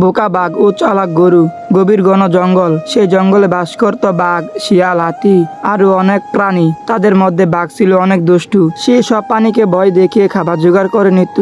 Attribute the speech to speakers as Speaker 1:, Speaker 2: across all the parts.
Speaker 1: বোকা বাঘ ও চালাক গরু। গভীর ঘন জঙ্গল, সেই জঙ্গলে বাস করত বাঘ, শিয়াল, হাতি আরো অনেক প্রাণী। তাদের মধ্যে বাঘ ছিল অনেক দুষ্টু। সে সব প্রাণীকে ভয় দেখিয়ে খাবার জোগাড় করে নিত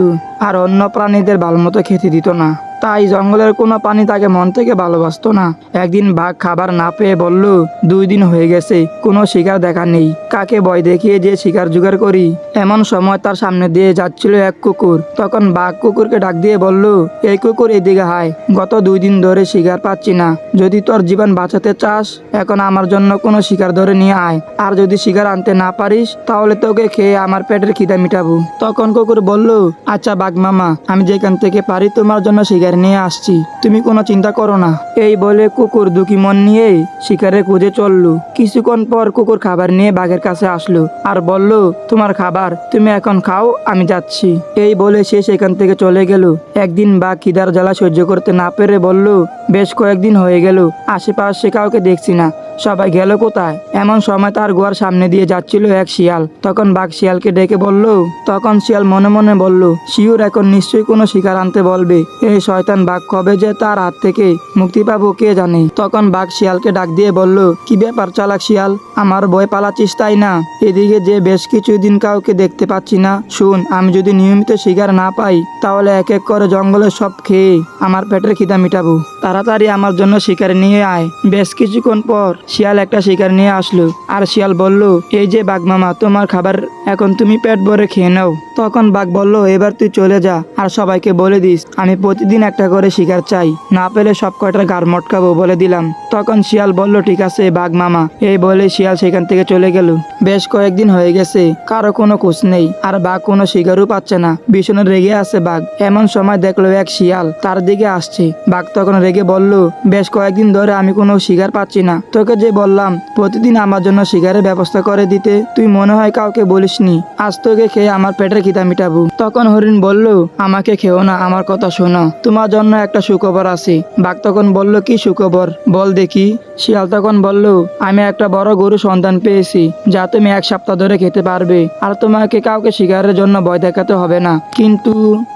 Speaker 1: আর অন্য প্রাণীদের ভালোমতো খেতে দিত না। তাই জঙ্গলের কোনো প্রাণী তাকে মন থেকে ভালোবাসতো না। একদিন বাঘ খাবার না পেয়ে বলল, 2 দিন হয়ে গেছে, কোনো শিকার দেখা নেই। কাকে ভয় দেখিয়ে যে শিকার জোগাড় করি? এমন সময় তার সামনে দিয়ে যাচ্ছিল এক কুকুর। তখন বাঘ কুকুরকে ডাক দিয়ে বলল, এই কুকুর, এদিকে হায়। গত 2 দিন ধরে শিকার পাচ্ছি না। যদি তোর জীবন বাঁচাতে চাস, এখন আমার জন্য কোনো শিকার ধরে নিয়ে আয়। আর যদি শিকার আনতে না পারিস, তাহলে তোকে খেয়ে আমার পেটের খিদা মিটাবো। তখন কুকুর বলল, আচ্ছা বাঘ মামা, আমি যেখান থেকে পারি তোমার জন্য শিকার নিয়ে আসছি, তুমি কোনো চিন্তা করো না। এই বলে কুকুর দুঃখী মন নিয়ে শিকারের খুঁজে চললো। কিছুক্ষণ পর কুকুর খাবার নিয়ে বাঘের কাছে আসলো আর বলল, তোমার খাবার, তুমি এখন খাও, আমি যাচ্ছি। এই বলে সে সেখান থেকে চলে গেল। একদিন বাঘ খিদার জ্বালা সহ্য করতে না পেরে বলল, বেশ কয়েকদিন হয়ে গেল, আশেপাশে কাউকে দেখছি না, সবাই গেল কোথায়? এমন সময় তার গুহার সামনে দিয়ে যাচ্ছিল এক শিয়াল। তখন বাঘ শিয়ালকে ডেকে বলল, তখন শিয়াল মনে মনে বলল, শিওর এখন নিশ্চয়ই কোনো শিকার আনতে বলবে। এই শয়তান বাঘ কবে যে তার হাত থেকে মুক্তি পাবো কে জানে। তখন বাঘ শিয়ালকে ডাক দিয়ে বলল, কি ব্যাপার চালাক শিয়াল, আমার ভয় পালাচ্ছিস তাই না? এদিকে যে বেশ কিছুদিন কাউকে দেখতে পাচ্ছি না। শুন, আমি যদি নিয়মিত শিকার না পাই, তাহলে এক এক করে জঙ্গলের সব খেয়ে আমার পেটের খিদা মিটাবো। তাড়াতাড়ি আমার জন্য শিকার নিয়ে আয়। বেশ কিছুক্ষণ পর শিয়াল একটা শিকার নিয়ে আসলো আর শিয়াল বলল, এই যে বাঘ মামা, তোমার খাবার, এখন তুমি পেট ভরে খেয়ে নাও। তখন বাঘ বলল, এবার তুই চলে যা আর সবাইকে বলে দিস আমি প্রতিদিন একটা করে শিকার চাই, না পেলে সব কয়টার গাড় মটকাবো বলে দিলাম। তখন শিয়াল বলল, ঠিক আছে বাঘ মামা। এই বলে শিয়াল সেখান থেকে চলে গেল। বেশ কয়েকদিন হয়ে গেছে, কারো কোনো খোঁজ নেই আর বাঘ কোনো শিকারও পাচ্ছে না। ভীষণ রেগে আছে বাঘ। এমন সময় দেখলো এক শিয়াল তার দিকে আসছে। বাঘ তখন রেগে বলল, বেশ কয়েকদিন ধরে আমি কোনো শিকার পাচ্ছি না, তোকে যে বললাম প্রতিদিন আমার জন্য শিকারের ব্যবস্থা করে দিতে, তুই মনে হয় কাউকে বলিসনি। আজ তোকে খেয়ে আমার পেটের খিদা মিটাবো। তখন হরিণ বলল, আমাকে খেও না, আমার কথা শোনো, তোমার জন্য একটা সুখবর আছে। বাঘ তখন বলল, কি সুখবর, বল দেখি। শিয়াল তখন বলল, আমি একটা বড় গরু সন্ধান পেয়েছি, যা তুমি 1 সপ্তাহ ধরে খেতে পারবে আর তোমাকে কাউকে শিকারের জন্য ভয় দেখাতে হবে না। কিন্তু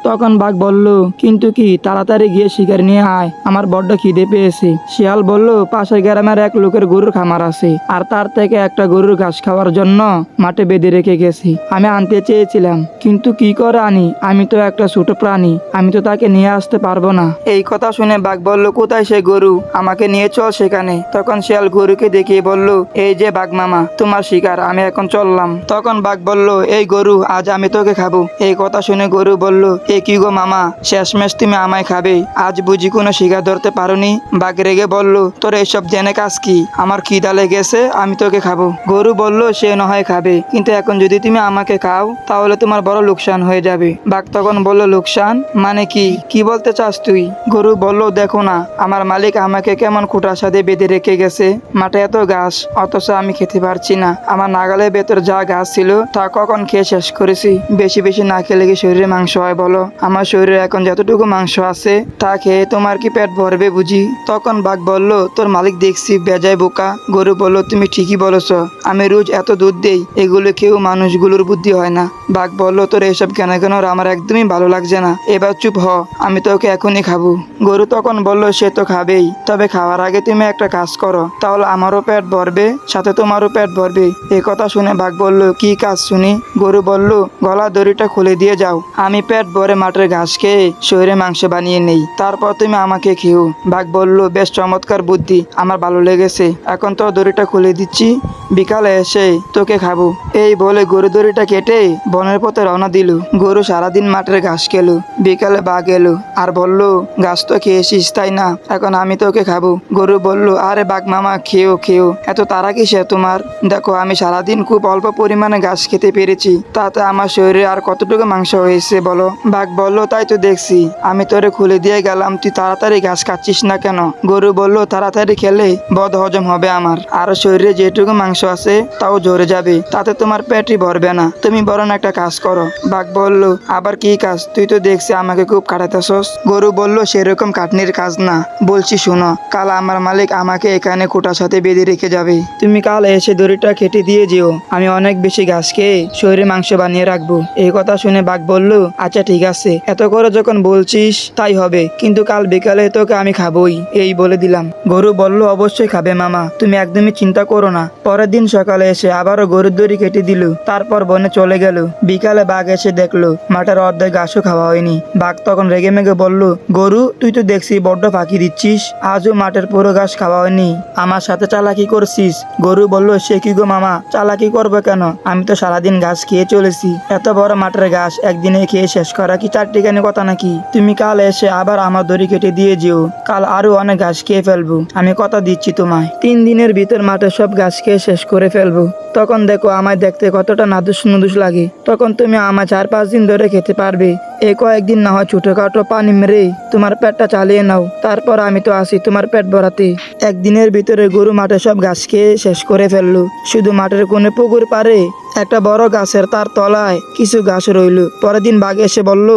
Speaker 1: তখন বাঘ বলল, কিন্তু কি? তাড়াতাড়ি গিয়ে শিকার নিয়ে আয়, আমার বড্ড খিদে পেয়েছে। শিয়াল বলল, পাশের গ্রামের এক লোকের গরুর খামার আছে আর তার থেকে একটা গরুর ঘাস খাওয়ার জন্য মাঠে বেঁধে রেখে গেছি। আমি আনতে চেয়েছিলাম, কিন্তু কি করে আনি? আমি তো একটা ছোট প্রাণী, আমি তো তাকে নিয়ে আসতে পারবো না। এই কথা শুনে বাঘ বলল, কোথায় সে গরু? আমাকে নিয়ে চল সেখানে। তখন শিয়াল গরুকে দেখিয়ে বলল, এই যে বাঘ মামা, তোমার শিকার, আমি এখন চললাম। তখন বাঘ বলল, এই গরু, আজ আমি তোকে খাবো। এই কথা শুনে গরু বলল, এ কি গো মামা, শেষমেশ তুমি আমায় খাবে? আজ বুঝি কোনো শিকার ধরতে পারোনি? বাঘ রেগে বলল, তোর এইসব জেনে কাজ কি? আমার খিদা লেগেছে, আমি তোকে খাবো। গরু বলল, সে না হয় খাবে, কিন্তু এখন যদি তুমি আমাকে খাও, তাহলে তোমার বড় লোকসান হয়ে যাবে। বাঘ তখন বলল, লোকসান মানে কি? কি বলতে চাস তুই? গরু বলল, দেখো না, আমার মালিক আমাকে কেমন খুঁটার সাথে বেঁধে রেখে গেছে। মাঠে এত ঘাস, অথচ আমি খেতে পারছি না। আমার নাগালের ভেতর যা ঘাস ছিল তা কখন খেয়ে শেষ করেছি। বেশি বেশি না খেলে কি শরীরে মাংস হয় বলো? আমার শরীরে এখন যতটুকু মাংস আছে তা খেয়ে তোমার কি পেট ভরবে বুঝি? তখন বাঘ বলল, তোর মালিক দেখছি বেজায় বোকা। গরু বলল, তুমি ঠিকই বলেছ, আমি রোজ এত দুধ দেই, এগুলো খেয়েও মানুষগুলোর বুদ্ধি হয় না। বাঘ বলল, তোর এসব কেন কেন আমার একদমই ভালো লাগছে না, এবার চুপ হ, আমি তোকে এখনই খাবো। গরু তখন বলল, সে তো খাবেই, তবে খাওয়ার আগে তুমি একটা কাজ করো, তাহলে আমারও পেট ভরবে, সাথে তোমারও পেট ভরবে। এই কথা শুনে বাঘ বলল, কি কাজ শুনি? গরু বলল, গলা দড়িটা খুলে দিয়ে যাও, আমি পেট ভরে মাঠের ঘাস খেয়ে শরীরে মাংস বানিয়ে নেই, তারপর তুমি আমাকে খেও। বাঘ বলল, বেশ চমৎকার বুদ্ধি, আমার ভালো লেগেছে, এখন তো দড়িটা খুলে দিচ্ছি, বিকালে এসে তোকে খাবো। এই বলে গরু দড়িটা কেটে বনের পথে রওনা দিল। গরু সারাদিন মাঠের ঘাস খেলো। বিকালে বাঘ এলো আর বলল, ঘাস তো খেয়েছিস তাই না, এখন আমি তোকে খাবো। গরু বলল, আরে বাঘ মামা, খেও খেও, এত তারা কিসে তোমার? দেখো, আমি সারাদিন খুব অল্প পরিমাণে ঘাস খেতে পেরেছি, তাতে আমার শরীরে আর কতটুকু মাংস হয়েছে বলো? বাঘ বলল, তাই তো দেখছি, আমি তোরে খুলে দিয়ে গেলাম, তুই তাড়াতাড়ি ঘাস খাচ্ছিস না কেন? গরু বলল, তাড়াতাড়ি খেলে বদ হজম হবে আমার, আর শরীরে যেটুকু মাংস আছে তাও ঝরে যাবে, তাতে তোমার পেটই ভরবে না, তুমি বরং একটা কাজ করো। বাঘ বলল, আবার কি কাজ? তুই তো দেখছি আমাকে খুব কাটাতেছস। গরু বলল, সেরকম কাটনির কাজ না, বলছি শোনো, কাল আমার মালিক আমাকে আমাকে এখানে খোঁটার সাথে বেঁধে রেখে যাবে। তুমি কাল এসে দড়িটা কেটে দিয়ে যেও। আমি অনেক বেশি ঘাস খেয়ে শরীরে মাংস বানিয়ে রাখবো। এই কথা শুনে বাঘ বলল, আচ্ছা ঠিক আছে, এত করে যখন বলছিস তাই হবে, কিন্তু কাল বিকালে তোকে আমি খাবোই, এই বলে দিলাম। গরু বলল, অবশ্যই খাবে মামা, তুমি একদমই চিন্তা করো না। পরের দিন সকালে এসে আবারও গরুর দড়ি কেটে দিল, তারপর বনে চলে গেল। বিকালে বাঘ এসে দেখলো মাঠের অর্ধেক ঘাসও খাওয়া হয়নি। বাঘ তখন রেগে মেগে বলল, গরু তুই তো দেখছি বড্ড ফাঁকি দিচ্ছিস, আজও মাঠের পুরো ঘাস খাওয়া হয়নি, আমার সাথে চালাকি করছিস। গরু বলল, সে কি গো মামা, চালাকি করবো কেন, আমি তো সারাদিন ঘাস খেয়ে চলেছি, এত বড় মাঠের ঘাস একদিনে খেয়ে শেষ করা কি চারটিখানি কথা নাকি? তুমি কাল এসে আবার আমার দড়ি কেটে দিয়ে যেও, কাল আরো অনেক ঘাস খেয়ে ফেলবো, আমি কথা দিচ্ছি তোমায়। 3 দিনের ভিতর মাঠে সব ঘাস খেয়ে শেষ করে ফেলবো। তখন দেখো আমায় দেখতে কতটা নাদুস নুদুস লাগে, তখন তুমি আমায় 4-5 দিন ধরে খেতে পারবে। এই কয়েকদিন না হয় ছোটখাটো পানি মেরে তোমার পেটটা চালিয়ে নাও, তারপর আমি তো আসি তোমার পেট ভরাতে। একদিনের ভিতরে গরু মাঠে সব ঘাস খেয়ে শেষ করে ফেললো। শুধু মাঠের কোণে পুকুর পারে একটা বড় গাছের তার তলায় কিছু ঘাস রইল। পরের দিন বাঘ এসে বলল,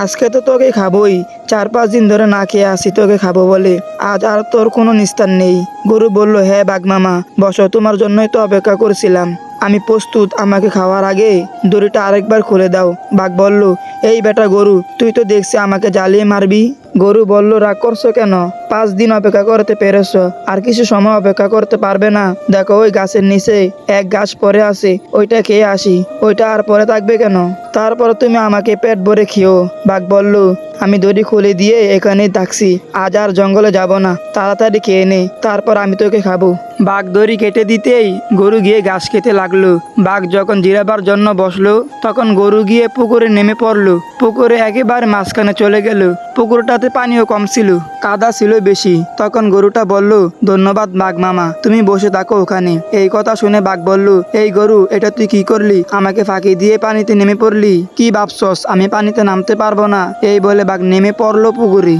Speaker 1: আজকে তো তোকে খাবোই, 4-5 দিন ধরে না খেয়ে আসি তোকে খাবো বলে, আজ আর তোর কোনো নিস্তার নেই। গরু বলল, হ্যাঁ বাঘ মামা, বসো, তোমার জন্যই তো অপেক্ষা করছিলাম, আমি প্রস্তুত, আমাকে খাওয়ার আগে দড়িটা আরেকবার খুলে দাও। বাঘ বলল, এই বেটা গরু, তুই তো দেখছি আমাকে জ্বালিয়ে মারবি। গরু বলল, রাগ করছো কেন, 5 দিন অপেক্ষা করতে পেরেছ, আর কিছু সময় অপেক্ষা করতে পারবে না? দেখো ওই গাছের নিচে এক গাছ পরে আছে, ওইটা খেয়ে আসি, ওইটা আর পরে থাকবে কেন? তারপর তুমি আমাকে পেট ভরে খেও। বাঘ বলল, আমি দড়ি খুলে দিয়ে এখানেই থাকছি, আজ আর জঙ্গলে যাব না, তাড়াতাড়ি খেয়ে নে, তারপর আমি তোকে খাবো। বাঘ দড়ি কেটে দিতেই গরু গিয়ে ঘাস খেতে লাগলো। বাঘ যখন জিরাবার জন্য বসলো, তখন গরু গিয়ে পুকুরে নেমে পড়লো। পুকুরে একেবারে মাঝখানে চলে গেল। পুকুরটাতে পানিও কম ছিল, কাদা ছিল বেশি। তখন গরুটা বলল, ধন্যবাদ বাঘ মামা, তুমি বসে থাকো ওখানে। এই কথা শুনে বাঘ বলল, এই গরু, এটা তুই কি করলি, আমাকে ফাঁকি দিয়ে পানিতে নেমে পড়লি, কি ভাবছস আমি পানিতে নামতে পারবো না? এই বলে বাঘ নেমে পড়লো পুকুরে।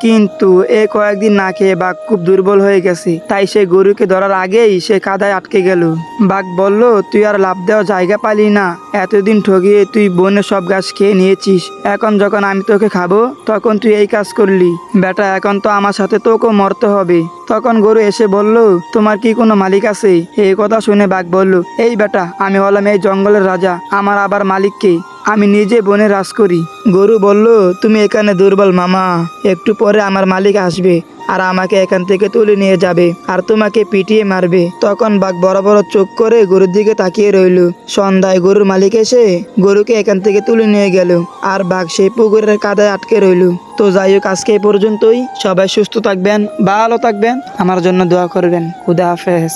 Speaker 1: কিন্তু এই কয়েকদিন না খেয়ে বাঘ খুব দুর্বল হয়ে গেছে, তাই সে গরুকে ধরার আগেই সে কাদায় আটকে গেল। বাঘ বলল, তুই আর লাভ দেওয়ার জায়গা পালি না, এতদিন ঠগিয়ে তুই বনে সব ঘাস খেয়ে নিয়েছিস, এখন যখন আমি তোকে খাবো তখন তুই এই কাজ করলি, বেটা এখন তো আমার সাথে তোকেও মরতে হবে। তখন গরু এসে বলল, তোমার কি কোনো মালিক আছে? এই কথা শুনে বাঘ বলল, এই বেটা, আমি হলাম এই জঙ্গলের রাজা, আমার আবার মালিক কে? আমি নিজে বনে রাজ করি। গরু বলল, তুমি এখানে দুর্বল মামা, একটু পরে আমার মালিক আসবে আর আমাকে এখান থেকে তুলে নিয়ে যাবে আর তোমাকে পিটিয়ে মারবে। তখন বাঘ বড় বড় চোখ করে গরুর দিকে তাকিয়ে রইল। সন্ধ্যায় গরুর মালিক এসে গরুকে এখান থেকে তুলে নিয়ে গেল, আর বাঘ সেই পুকুরের কাদায় আটকে রইল। তো যাই হোক, আজকে এই পর্যন্তই। সবাই সুস্থ থাকবেন, ভালো থাকবেন, আমার জন্য দোয়া করবেন। খুদা হাফেজ।